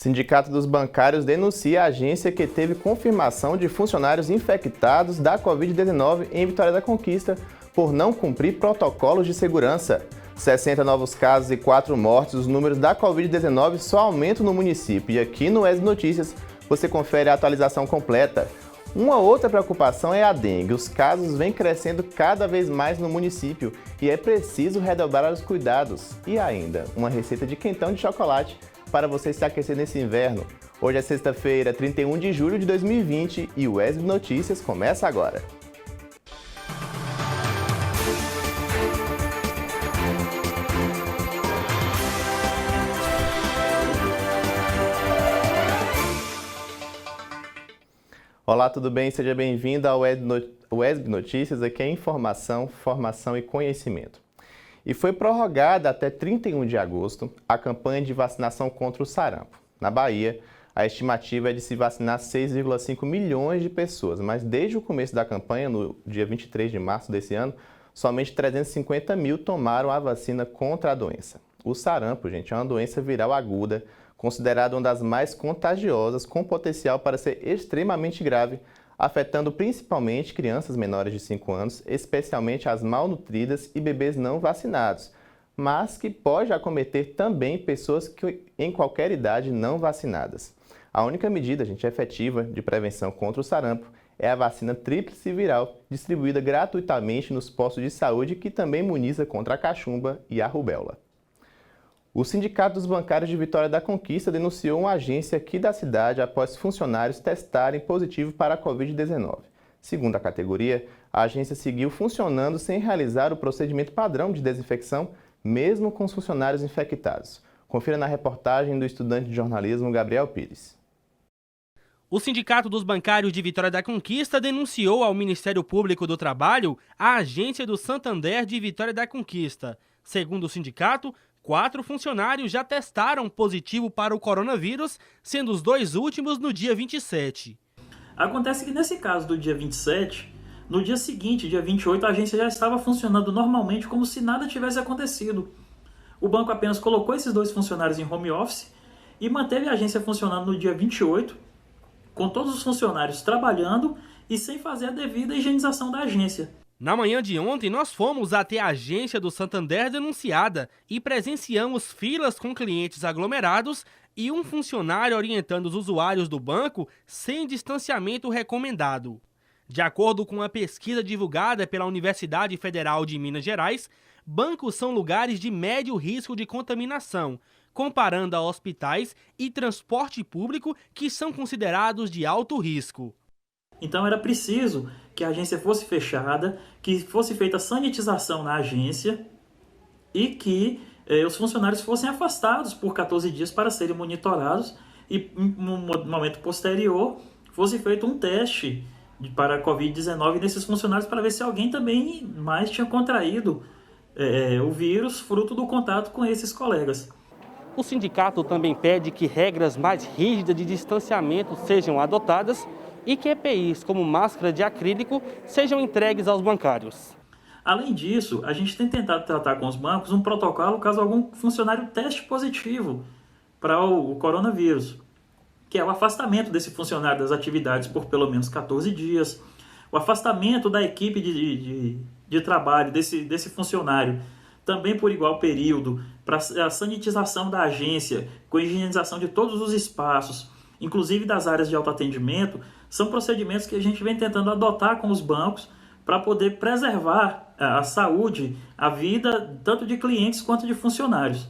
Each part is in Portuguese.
Sindicato dos Bancários denuncia a agência que teve confirmação de funcionários infectados da Covid-19 em Vitória da Conquista por não cumprir protocolos de segurança. 60 novos casos e 4 mortes, os números da Covid-19 só aumentam no município. E aqui no ESB Notícias você confere a atualização completa. Uma outra preocupação é a dengue. Os casos vêm crescendo cada vez mais no município e é preciso redobrar os cuidados. E ainda, uma receita de quentão de chocolate para você se aquecer nesse inverno. Hoje é sexta-feira, 31 de julho de 2020 e o ESB Notícias começa agora. Olá, tudo bem? Seja bem-vindo ao ESB Notícias. Aqui é informação, formação e conhecimento. E foi prorrogada até 31 de agosto a campanha de vacinação contra o sarampo. Na Bahia, a estimativa é de se vacinar 6,5 milhões de pessoas, mas desde o começo da campanha, no dia 23 de março desse ano, somente 350 mil tomaram a vacina contra a doença. O sarampo, gente, é uma doença viral aguda, considerada uma das mais contagiosas, com potencial para ser extremamente grave, afetando principalmente crianças menores de 5 anos, especialmente as malnutridas e bebês não vacinados, mas que pode acometer também pessoas em qualquer idade não vacinadas. A única medida, gente, efetiva de prevenção contra o sarampo é a vacina tríplice viral, distribuída gratuitamente nos postos de saúde, que também imuniza contra a cachumba e a rubéola. O Sindicato dos Bancários de Vitória da Conquista denunciou uma agência aqui da cidade após funcionários testarem positivo para a Covid-19. Segundo a categoria, a agência seguiu funcionando sem realizar o procedimento padrão de desinfecção, mesmo com os funcionários infectados. Confira na reportagem do estudante de jornalismo Gabriel Pires. O Sindicato dos Bancários de Vitória da Conquista denunciou ao Ministério Público do Trabalho a agência do Santander de Vitória da Conquista. Segundo o sindicato, 4 funcionários já testaram positivo para o coronavírus, sendo os 2 últimos no dia 27. Acontece que nesse caso do dia 27, no dia seguinte, dia 28, a agência já estava funcionando normalmente como se nada tivesse acontecido. O banco apenas colocou esses 2 funcionários em home office e manteve a agência funcionando no dia 28, com todos os funcionários trabalhando e sem fazer a devida higienização da agência. Na manhã de ontem, nós fomos até a agência do Santander denunciada e presenciamos filas com clientes aglomerados e um funcionário orientando os usuários do banco sem distanciamento recomendado. De acordo com a pesquisa divulgada pela Universidade Federal de Minas Gerais, bancos são lugares de médio risco de contaminação, comparando a hospitais e transporte público, que são considerados de alto risco. Então era preciso que a agência fosse fechada, que fosse feita a sanitização na agência e que os funcionários fossem afastados por 14 dias para serem monitorados e, no momento posterior, fosse feito um teste para a Covid-19 nesses funcionários para ver se alguém também mais tinha contraído o vírus fruto do contato com esses colegas. O sindicato também pede que regras mais rígidas de distanciamento sejam adotadas e que EPIs, como máscara de acrílico, sejam entregues aos bancários. Além disso, a gente tem tentado tratar com os bancos um protocolo caso algum funcionário teste positivo para o coronavírus, que é o afastamento desse funcionário das atividades por pelo menos 14 dias, o afastamento da equipe de trabalho desse funcionário também por igual período, para a sanitização da agência, com a higienização de todos os espaços, inclusive das áreas de autoatendimento. São procedimentos que a gente vem tentando adotar com os bancos para poder preservar a saúde, a vida, tanto de clientes quanto de funcionários.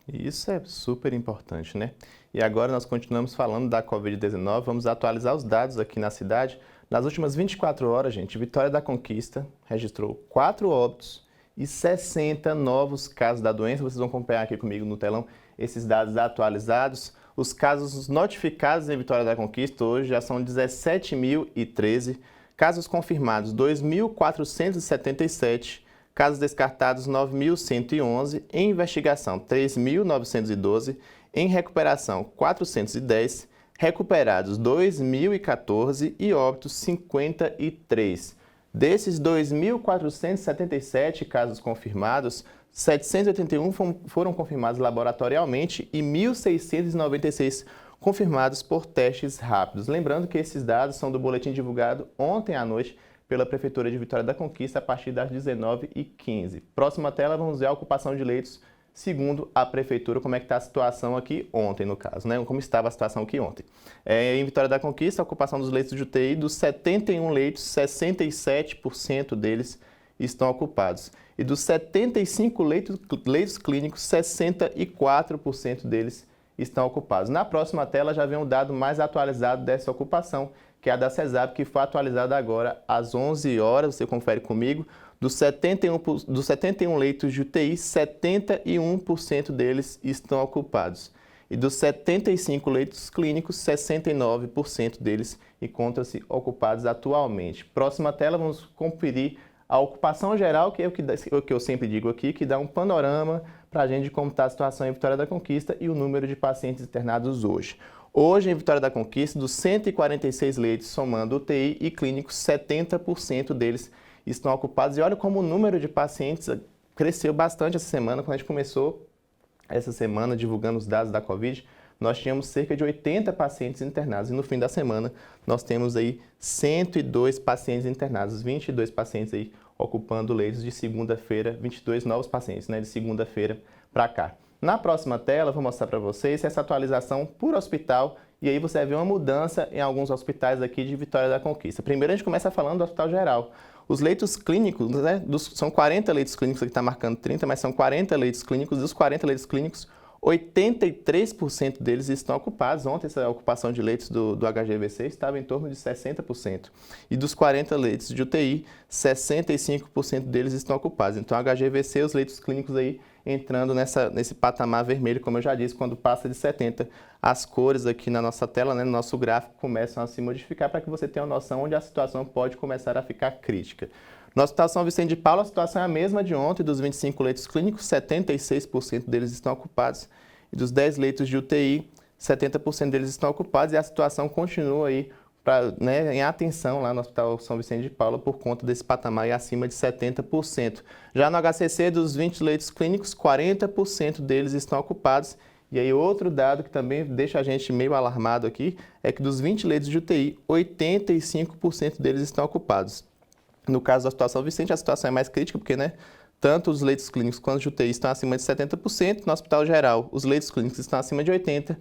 Isso é super importante, né? E agora nós continuamos falando da Covid-19, vamos atualizar os dados aqui na cidade. Nas últimas 24 horas, gente, Vitória da Conquista registrou 4 óbitos e 60 novos casos da doença. Vocês vão acompanhar aqui comigo no telão esses dados atualizados. Os casos notificados em Vitória da Conquista hoje já são 17.013, casos confirmados 2.477, casos descartados 9.111, em investigação 3.912, em recuperação 410, recuperados 2.014 e óbitos 53. Desses 2.477 casos confirmados, 781 foram confirmados laboratorialmente e 1.696 confirmados por testes rápidos. Lembrando que esses dados são do boletim divulgado ontem à noite pela Prefeitura de Vitória da Conquista a partir das 19h15. Próxima tela, vamos ver a ocupação de leitos segundo a Prefeitura, como é que está a situação aqui ontem, no caso, né? Como estava a situação aqui ontem. Em Vitória da Conquista, a ocupação dos leitos de UTI, dos 71 leitos, 67% deles estão ocupados. E dos 75 leitos clínicos, 64% deles estão ocupados. Na próxima tela já vem um dado mais atualizado dessa ocupação, que é a da CESAP, que foi atualizada agora às 11 horas, você confere comigo. Dos 71 leitos de UTI, 71% deles estão ocupados. E dos 75 leitos clínicos, 69% deles encontram-se ocupados atualmente. Próxima tela, vamos conferir a ocupação geral, que é o que eu sempre digo aqui, que dá um panorama para a gente de como está a situação em Vitória da Conquista e o número de pacientes internados hoje. Hoje, em Vitória da Conquista, dos 146 leitos, somando UTI e clínicos, 70% deles estão ocupados. E olha como o número de pacientes cresceu bastante essa semana. Quando a gente começou essa semana divulgando os dados da Covid, nós tínhamos cerca de 80 pacientes internados. E no fim da semana, nós temos aí 102 pacientes internados, 22 pacientes aí ocupando leitos de segunda-feira, 22 novos pacientes, né, de segunda-feira para cá. Na próxima tela, vou mostrar para vocês essa atualização por hospital e aí você vai ver uma mudança em alguns hospitais aqui de Vitória da Conquista. Primeiro a gente começa falando do Hospital Geral. Os leitos clínicos, né, são 40 leitos clínicos, aqui está marcando 30, mas são 40 leitos clínicos. Dos 40 leitos clínicos, 83% deles estão ocupados. Ontem essa ocupação de leitos do HGVC estava em torno de 60%. E dos 40 leitos de UTI, 65% deles estão ocupados. Então, HGVC, os leitos clínicos aí entrando nesse patamar vermelho, como eu já disse, quando passa de 70, as cores aqui na nossa tela, né, no nosso gráfico, começam a se modificar para que você tenha uma noção onde a situação pode começar a ficar crítica. No Hospital São Vicente de Paulo, a situação é a mesma de ontem, dos 25 leitos clínicos, 76% deles estão ocupados, e dos 10 leitos de UTI, 70% deles estão ocupados, e a situação continua aí em atenção lá no Hospital São Vicente de Paulo por conta desse patamar acima de 70%. Já no HCC, dos 20 leitos clínicos, 40% deles estão ocupados. E aí outro dado que também deixa a gente meio alarmado aqui é que dos 20 leitos de UTI, 85% deles estão ocupados. No caso do Hospital São Vicente, a situação é mais crítica porque, né, tanto os leitos clínicos quanto de UTI estão acima de 70%. No Hospital Geral, os leitos clínicos estão acima de 80%.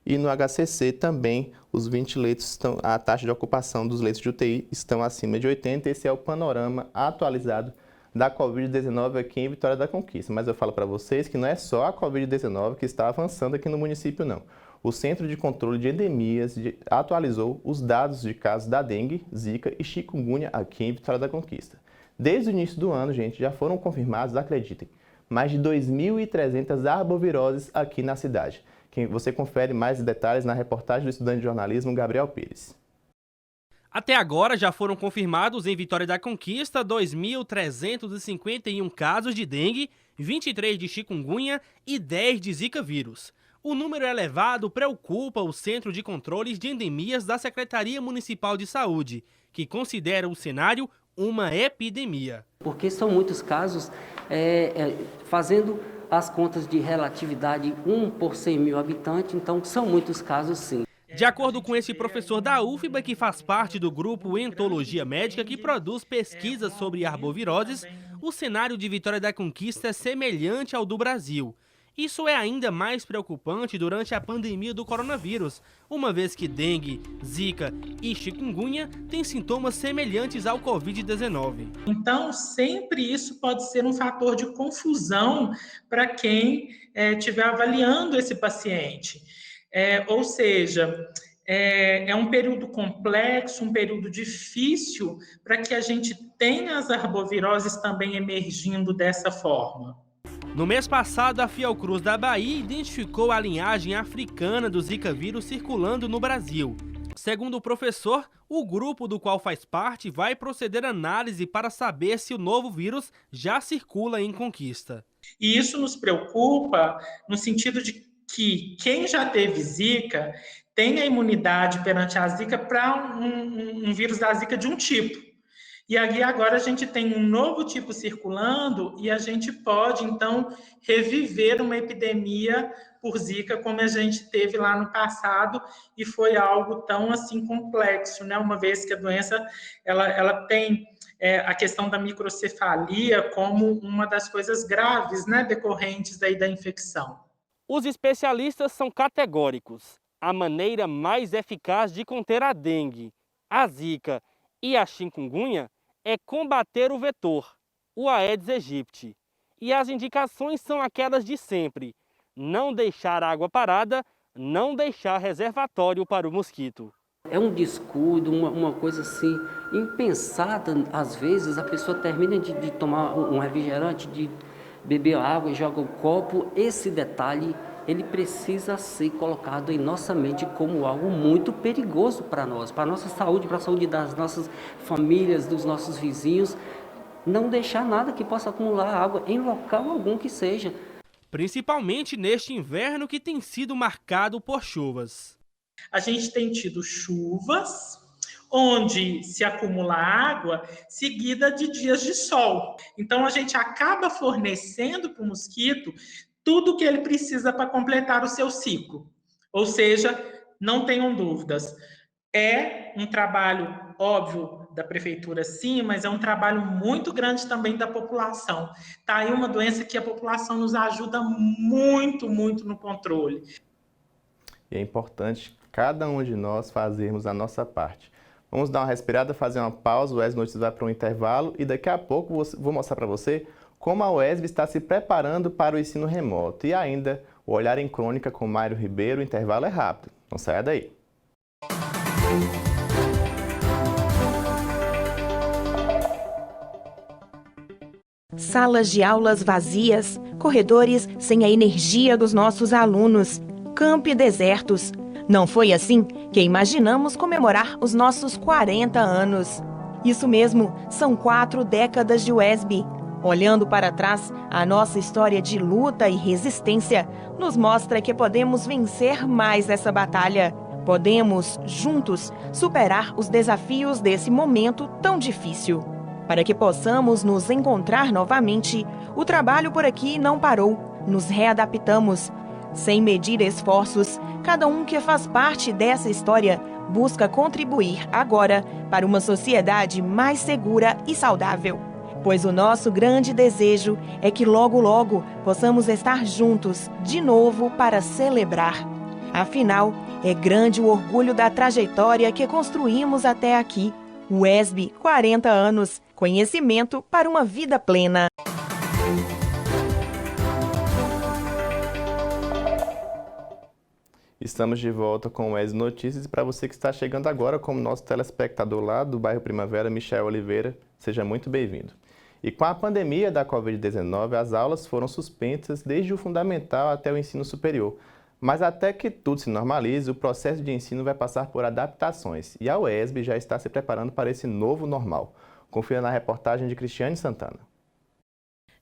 E no HCC também, os 20 leitos, a taxa de ocupação dos leitos de UTI estão acima de 80%. Esse é o panorama atualizado da Covid-19 aqui em Vitória da Conquista. Mas eu falo para vocês que não é só a Covid-19 que está avançando aqui no município, não. O Centro de Controle de Endemias atualizou os dados de casos da dengue, zika e chikungunya aqui em Vitória da Conquista. Desde o início do ano, gente, já foram confirmados, acreditem, mais de 2.300 arboviroses aqui na cidade. Você confere mais detalhes na reportagem do estudante de jornalismo Gabriel Pires. Até agora já foram confirmados em Vitória da Conquista 2.351 casos de dengue, 23 de chikungunya e 10 de zika vírus. O número elevado preocupa o Centro de Controles de Endemias da Secretaria Municipal de Saúde, que considera o cenário uma epidemia. Porque são muitos casos, fazendo as contas de relatividade 1 por 100 mil habitantes, então são muitos casos sim. De acordo com esse professor da UFBA, que faz parte do grupo Entologia Médica, que produz pesquisas sobre arboviroses, o cenário de Vitória da Conquista é semelhante ao do Brasil. Isso é ainda mais preocupante durante a pandemia do coronavírus, uma vez que dengue, zika e chikungunya têm sintomas semelhantes ao Covid-19. Então, sempre isso pode ser um fator de confusão para quem estiver avaliando esse paciente. Ou seja, é um período complexo, um período difícil para que a gente tenha as arboviroses também emergindo dessa forma. No mês passado, a Fiocruz da Bahia identificou a linhagem africana do Zika vírus circulando no Brasil. Segundo o professor, o grupo do qual faz parte vai proceder análise para saber se o novo vírus já circula em Conquista. E isso nos preocupa no sentido de que quem já teve Zika tem a imunidade perante a Zika para um vírus da Zika de um tipo. E aí agora a gente tem um novo tipo circulando e a gente pode, então, reviver uma epidemia por Zika como a gente teve lá no passado e foi algo tão assim complexo, né? Uma vez que a doença ela tem a questão da microcefalia como uma das coisas graves, né, decorrentes daí da infecção. Os especialistas são categóricos. A maneira mais eficaz de conter a dengue, a zika e a chikungunya é combater o vetor, o Aedes aegypti. E as indicações são aquelas de sempre: não deixar água parada, não deixar reservatório para o mosquito. É um descuido, uma coisa assim, impensada. Às vezes a pessoa termina de tomar um refrigerante, de beber água e joga o copo. Esse detalhe, ele precisa ser colocado em nossa mente como algo muito perigoso para nós, para a nossa saúde, para a saúde das nossas famílias, dos nossos vizinhos. Não deixar nada que possa acumular água em local algum que seja. Principalmente neste inverno que tem sido marcado por chuvas. A gente tem tido chuvas, onde se acumula água, seguida de dias de sol. Então, a gente acaba fornecendo para o mosquito tudo o que ele precisa para completar o seu ciclo. Ou seja, não tenham dúvidas, é um trabalho óbvio da prefeitura, sim, mas é um trabalho muito grande também da população. Tá aí uma doença que a população nos ajuda muito, muito no controle. E é importante cada um de nós fazermos a nossa parte. Vamos dar uma respirada, fazer uma pausa, o UESB Notícias vai para um intervalo e daqui a pouco vou mostrar para você como a UESB está se preparando para o ensino remoto. E ainda, o Olhar em Crônica com Mário Ribeiro, o intervalo é rápido. Não saia daí. Salas de aulas vazias, corredores sem a energia dos nossos alunos, campi desertos. Não foi assim que imaginamos comemorar os nossos 40 anos. Isso mesmo, são 4 décadas de UESB. Olhando para trás, a nossa história de luta e resistência nos mostra que podemos vencer mais essa batalha. Podemos, juntos, superar os desafios desse momento tão difícil. Para que possamos nos encontrar novamente, o trabalho por aqui não parou. Nos readaptamos. Sem medir esforços, cada um que faz parte dessa história busca contribuir agora para uma sociedade mais segura e saudável. Pois o nosso grande desejo é que logo, logo possamos estar juntos de novo para celebrar. Afinal, é grande o orgulho da trajetória que construímos até aqui. UESB, 40 anos. Conhecimento para uma vida plena. Estamos de volta com o UESB Notícias e para você que está chegando agora como nosso telespectador lá do bairro Primavera, Michel Oliveira, seja muito bem-vindo. E com a pandemia da Covid-19, as aulas foram suspensas desde o fundamental até o ensino superior. Mas até que tudo se normalize, o processo de ensino vai passar por adaptações e a UESB já está se preparando para esse novo normal. Confira na reportagem de Cristiane Santana.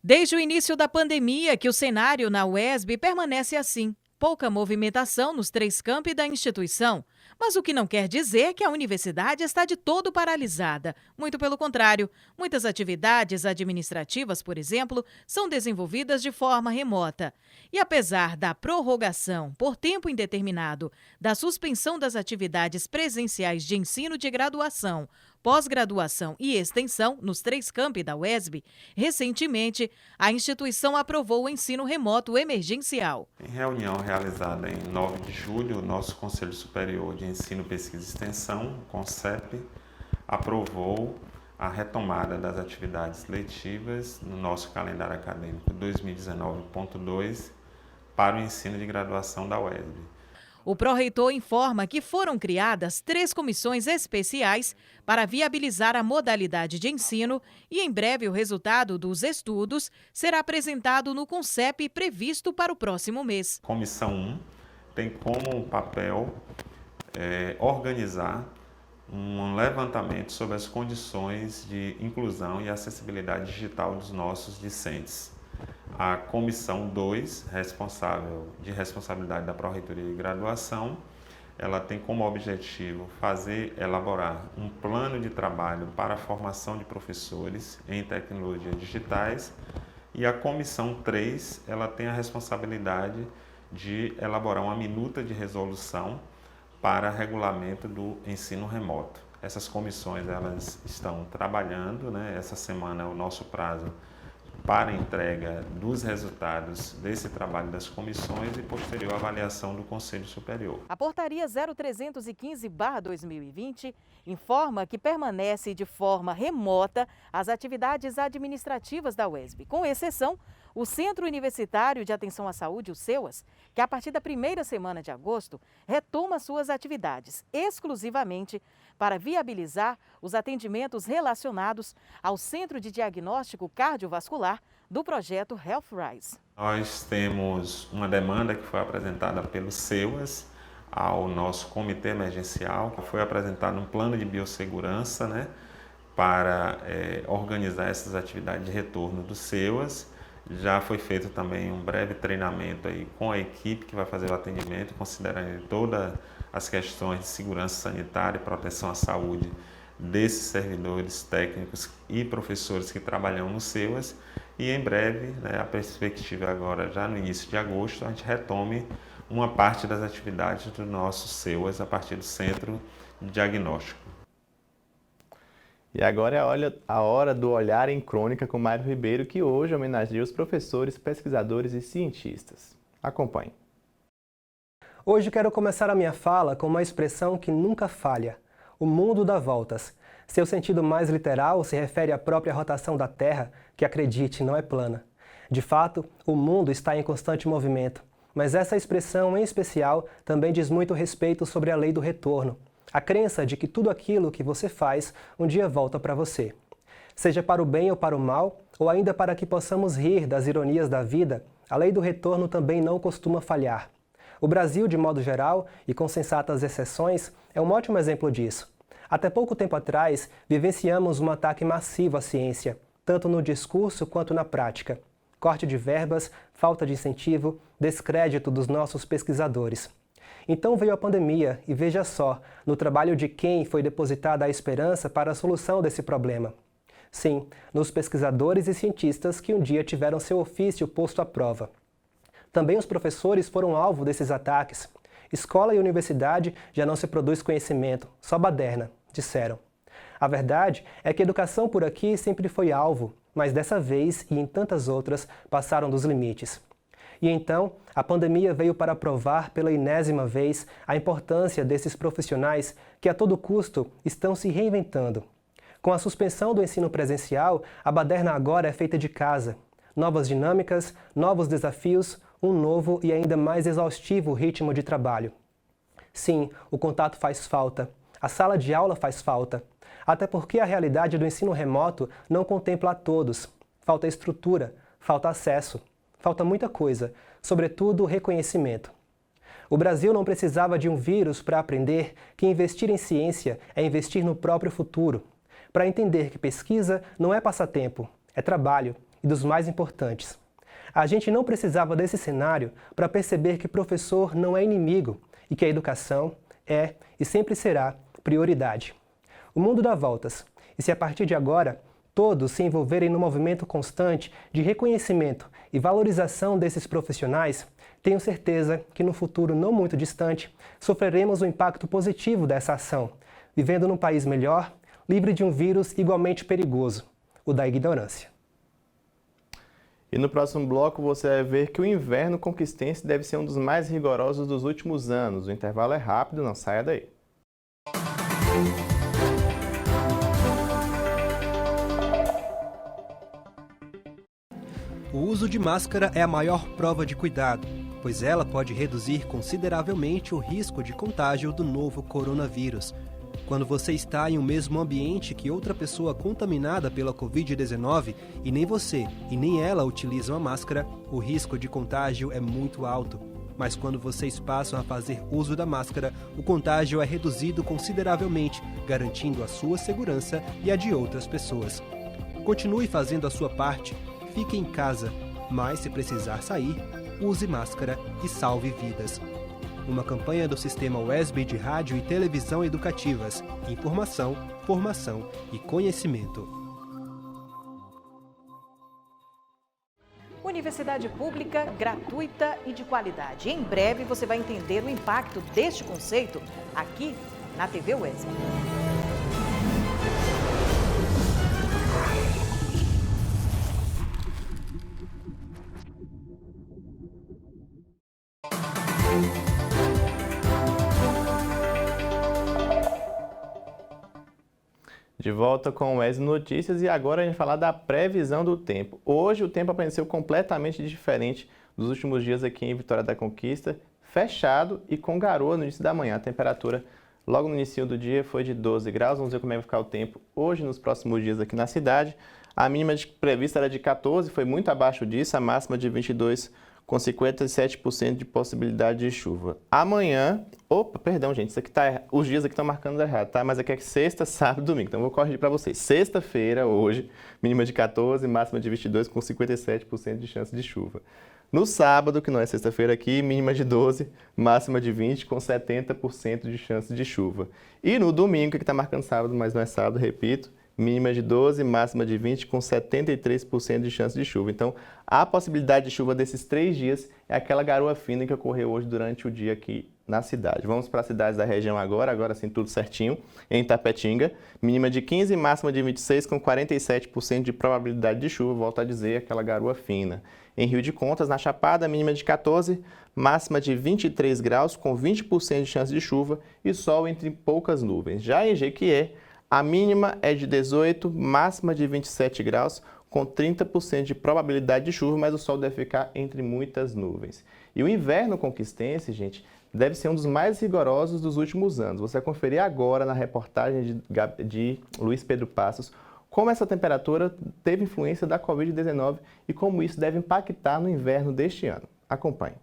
Desde o início da pandemia que o cenário na UESB permanece assim. Pouca movimentação nos 3 campi da instituição. Mas o que não quer dizer que a universidade está de todo paralisada. Muito pelo contrário, muitas atividades administrativas, por exemplo, são desenvolvidas de forma remota. E apesar da prorrogação por tempo indeterminado da suspensão das atividades presenciais de ensino de graduação, pós-graduação e extensão nos 3 campi da UESB, recentemente a instituição aprovou o ensino remoto emergencial. Em reunião realizada em 9 de julho, o nosso Conselho Superior de Ensino, Pesquisa e Extensão, CONCEP, aprovou a retomada das atividades letivas no nosso calendário acadêmico 2019.2 para o ensino de graduação da UESB. O pró-reitor informa que foram criadas 3 comissões especiais para viabilizar a modalidade de ensino e, em breve, o resultado dos estudos será apresentado no CONCEP previsto para o próximo mês. Comissão 1 tem como papel organizar um levantamento sobre as condições de inclusão e acessibilidade digital dos nossos discentes. A Comissão 2, de responsabilidade da Pró-Reitoria de Graduação, ela tem como objetivo elaborar um plano de trabalho para a formação de professores em tecnologias digitais, e a Comissão 3 ela tem a responsabilidade de elaborar uma minuta de resolução para regulamento do ensino remoto. Essas comissões elas estão trabalhando, né? Essa semana é o nosso prazo para entrega dos resultados desse trabalho das comissões e posterior avaliação do Conselho Superior. A Portaria 0315/2020 informa que permanece de forma remota as atividades administrativas da UESB, com exceção o Centro Universitário de Atenção à Saúde, o CEUAS, que a partir da primeira semana de agosto retoma suas atividades exclusivamente para viabilizar os atendimentos relacionados ao Centro de Diagnóstico Cardiovascular do projeto HealthRise. Nós temos uma demanda que foi apresentada pelo CEUAS ao nosso comitê emergencial, que foi apresentado um plano de biossegurança, né, para organizar essas atividades de retorno do CEUAS. Já foi feito também um breve treinamento aí com a equipe que vai fazer o atendimento, considerando todas as questões de segurança sanitária e proteção à saúde desses servidores técnicos e professores que trabalham no CEUAS. E em breve, né, a perspectiva agora, já no início de agosto, a gente retome uma parte das atividades do nosso CEUAS a partir do Centro de Diagnóstico. E agora é a hora do Olhar em Crônica com Mário Ribeiro, que hoje homenageia os professores, pesquisadores e cientistas. Acompanhe. Hoje quero começar a minha fala com uma expressão que nunca falha: o mundo dá voltas. Seu sentido mais literal se refere à própria rotação da Terra, que, acredite, não é plana. De fato, o mundo está em constante movimento, mas essa expressão em especial também diz muito respeito sobre a lei do retorno, a crença de que tudo aquilo que você faz um dia volta para você. Seja para o bem ou para o mal, ou ainda para que possamos rir das ironias da vida, a lei do retorno também não costuma falhar. O Brasil, de modo geral, e com sensatas exceções, é um ótimo exemplo disso. Até pouco tempo atrás, vivenciamos um ataque massivo à ciência, tanto no discurso quanto na prática. Corte de verbas, falta de incentivo, descrédito dos nossos pesquisadores. Então veio a pandemia e veja só, no trabalho de quem foi depositada a esperança para a solução desse problema. Sim, nos pesquisadores e cientistas que um dia tiveram seu ofício posto à prova. Também os professores foram alvo desses ataques. Escola e universidade já não se produz conhecimento, só baderna, disseram. A verdade é que a educação por aqui sempre foi alvo, mas dessa vez e em tantas outras passaram dos limites. E então, a pandemia veio para provar pela enésima vez a importância desses profissionais que a todo custo estão se reinventando. Com a suspensão do ensino presencial, a baderna agora é feita de casa. Novas dinâmicas, novos desafios, um novo e ainda mais exaustivo ritmo de trabalho. Sim, o contato faz falta. A sala de aula faz falta. Até porque a realidade do ensino remoto não contempla a todos. Falta estrutura, falta acesso. Falta muita coisa, sobretudo reconhecimento. O Brasil não precisava de um vírus para aprender que investir em ciência é investir no próprio futuro, para entender que pesquisa não é passatempo, é trabalho e dos mais importantes. A gente não precisava desse cenário para perceber que professor não é inimigo e que a educação é e sempre será prioridade. O mundo dá voltas, e se a partir de agora todos se envolverem no movimento constante de reconhecimento e valorização desses profissionais, tenho certeza que no futuro não muito distante sofreremos o impacto positivo dessa ação, vivendo num país melhor, livre de um vírus igualmente perigoso, o da ignorância. E no próximo bloco você vai ver que o inverno conquistense deve ser um dos mais rigorosos dos últimos anos. O intervalo é rápido, não saia daí. O uso de máscara é a maior prova de cuidado, pois ela pode reduzir consideravelmente o risco de contágio do novo coronavírus. Quando você está em um mesmo ambiente que outra pessoa contaminada pela Covid-19 e nem você e nem ela utilizam a máscara, o risco de contágio é muito alto. Mas quando vocês passam a fazer uso da máscara, o contágio é reduzido consideravelmente, garantindo a sua segurança e a de outras pessoas. Continue fazendo a sua parte. Fique em casa, mas se precisar sair, use máscara e salve vidas. uma campanha do Sistema UESB de Rádio e Televisão Educativas. Informação, formação e conhecimento. Universidade pública, gratuita e de qualidade. Em breve você vai entender o impacto deste conceito aqui na TV UESB. De volta com o UESB Notícias e agora a gente vai falar da previsão do tempo. Hoje o tempo amanheceu completamente diferente dos últimos dias aqui em Vitória da Conquista, fechado e com garoa no início da manhã. A temperatura logo no início do dia foi de 12 graus, vamos ver como é que vai ficar o tempo hoje nos próximos dias aqui na cidade. A mínima prevista era de 14, foi muito abaixo disso, a máxima de 22 com 57% de possibilidade de chuva. Amanhã, perdão gente, isso aqui tá, os dias aqui estão marcando errado, tá? Mas aqui é sexta, sábado e domingo, então eu vou corrigir para vocês. Sexta-feira, hoje, mínima de 14, máxima de 22 com 57% de chance de chuva. No sábado, que não é sexta-feira aqui, mínima de 12, máxima de 20 com 70% de chance de chuva. E no domingo, que está marcando sábado, mas não é sábado, repito, mínima de 12, máxima de 20, com 73% de chance de chuva. Então, a possibilidade de chuva desses 3 dias é aquela garoa fina que ocorreu hoje durante o dia aqui na cidade. Vamos para as cidades da região agora sim tudo certinho. Em Itapetinga, mínima de 15, máxima de 26, com 47% de probabilidade de chuva, volto a dizer, aquela garoa fina. Em Rio de Contas, na Chapada, mínima de 14, máxima de 23 graus, com 20% de chance de chuva e sol entre poucas nuvens. Já em Jequié, a mínima é de 18, máxima de 27 graus, com 30% de probabilidade de chuva, mas o sol deve ficar entre muitas nuvens. E o inverno conquistense, gente, deve ser um dos mais rigorosos dos últimos anos. Você vai conferir agora na reportagem de Luiz Pedro Passos como essa temperatura teve influência da Covid-19 e como isso deve impactar no inverno deste ano. Acompanhe.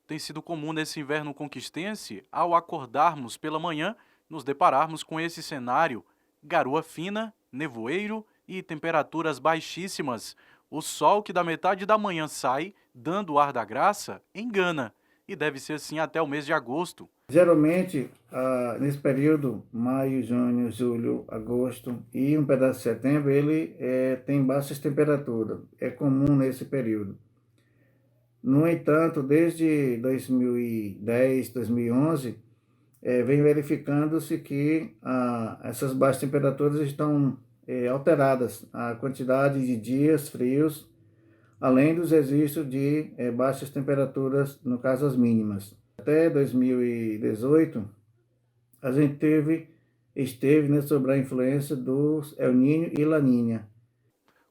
Tem sido comum nesse inverno conquistense, ao acordarmos pela manhã, nos depararmos com esse cenário: garoa fina, nevoeiro e temperaturas baixíssimas. O sol que da metade da manhã sai, dando o ar da graça, engana, e deve ser assim até o mês de agosto. Geralmente, nesse período, maio, junho, julho, agosto e um pedaço de setembro, ele tem baixas temperaturas. É comum nesse período. No entanto, desde 2010, 2011, vem verificando-se que essas baixas temperaturas estão alteradas. A quantidade de dias frios, além dos registros de baixas temperaturas, no caso as mínimas. Até 2018, a gente esteve sob a influência dos El Niño e La Niña.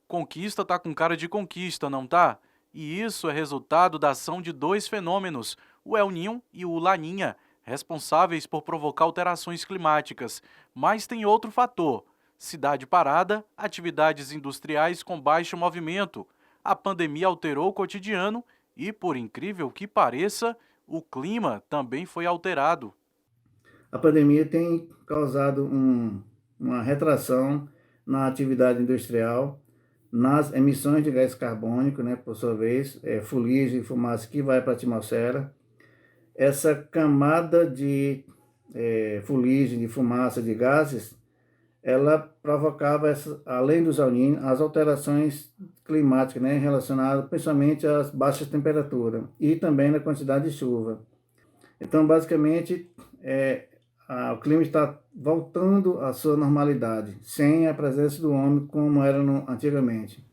Conquista tá com cara de conquista, não tá? E isso é resultado da ação de 2 fenômenos, o El Niño e o La Niña, responsáveis por provocar alterações climáticas. Mas tem outro fator: cidade parada, atividades industriais com baixo movimento. A pandemia alterou o cotidiano e, por incrível que pareça, o clima também foi alterado. A pandemia tem causado uma retração na atividade industrial, nas emissões de gás carbônico, por sua vez, fuligem e fumaça que vai para a atmosfera. Essa camada de fuligem, de fumaça, de gases, ela provocava, além dos El Niño, as alterações climáticas, relacionadas principalmente às baixas temperaturas e também na quantidade de chuva. Então, basicamente, o clima está voltando à sua normalidade, sem a presença do homem como era antigamente.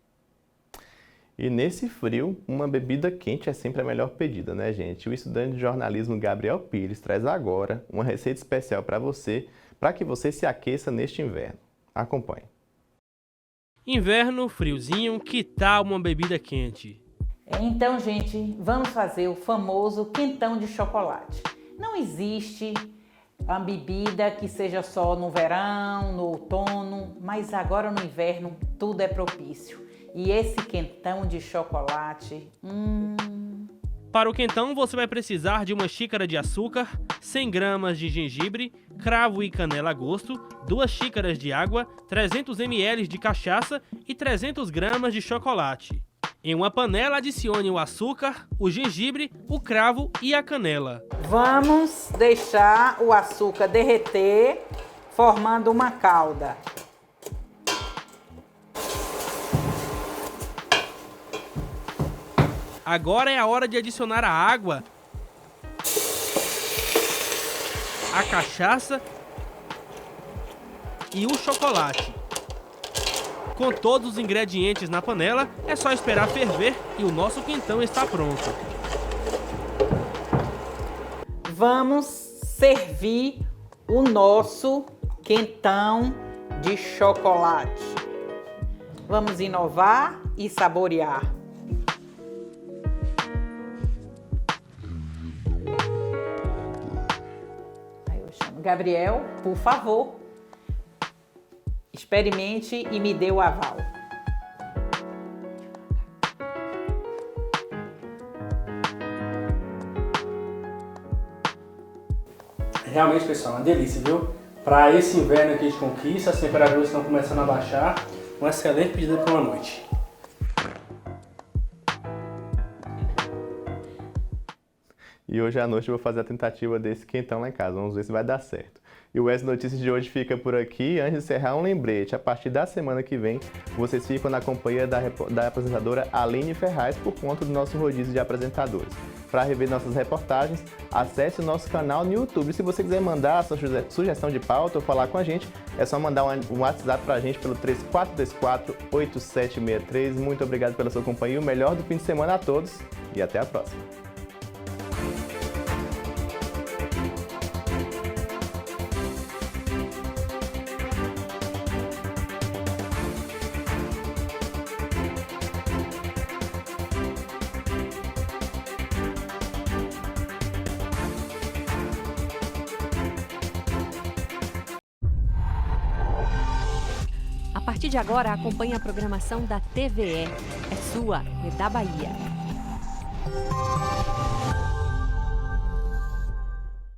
E nesse frio, uma bebida quente é sempre a melhor pedida, né, gente? O estudante de jornalismo Gabriel Pires traz agora uma receita especial para você, para que você se aqueça neste inverno. Acompanhe. Inverno, friozinho, que tal uma bebida quente? Então, gente, vamos fazer o famoso quentão de chocolate. Não existe uma bebida que seja só no verão, no outono, mas agora no inverno tudo é propício. E esse quentão de chocolate... Para o quentão, você vai precisar de uma xícara de açúcar, 100 gramas de gengibre, cravo e canela a gosto, 2 xícaras de água, 300 ml de cachaça e 300 gramas de chocolate. Em uma panela, adicione o açúcar, o gengibre, o cravo e a canela. Vamos deixar o açúcar derreter, formando uma calda. Agora é a hora de adicionar a água, a cachaça e o chocolate. Com todos os ingredientes na panela, é só esperar ferver e o nosso quentão está pronto. Vamos servir o nosso quentão de chocolate. Vamos inovar e saborear. Aí eu chamo Gabriel, por favor, experimente e me dê o aval. Realmente, pessoal, uma delícia, viu? Para esse inverno aqui de Conquista, as temperaturas estão começando a baixar. Um excelente pedido para uma noite. E hoje à noite eu vou fazer a tentativa desse quentão lá em casa. Vamos ver se vai dar certo. E o Web Notícias de hoje fica por aqui. Antes de encerrar, um lembrete. A partir da semana que vem, vocês ficam na companhia da apresentadora Aline Ferraz por conta do nosso rodízio de apresentadores. Para rever nossas reportagens, acesse o nosso canal no YouTube. Se você quiser mandar a sua sugestão de pauta ou falar com a gente, é só mandar um WhatsApp para a gente pelo 3424-8763. Muito obrigado pela sua companhia. O melhor do fim de semana a todos e até a próxima. A partir de agora, acompanhe a programação da TVE. É sua, é da Bahia.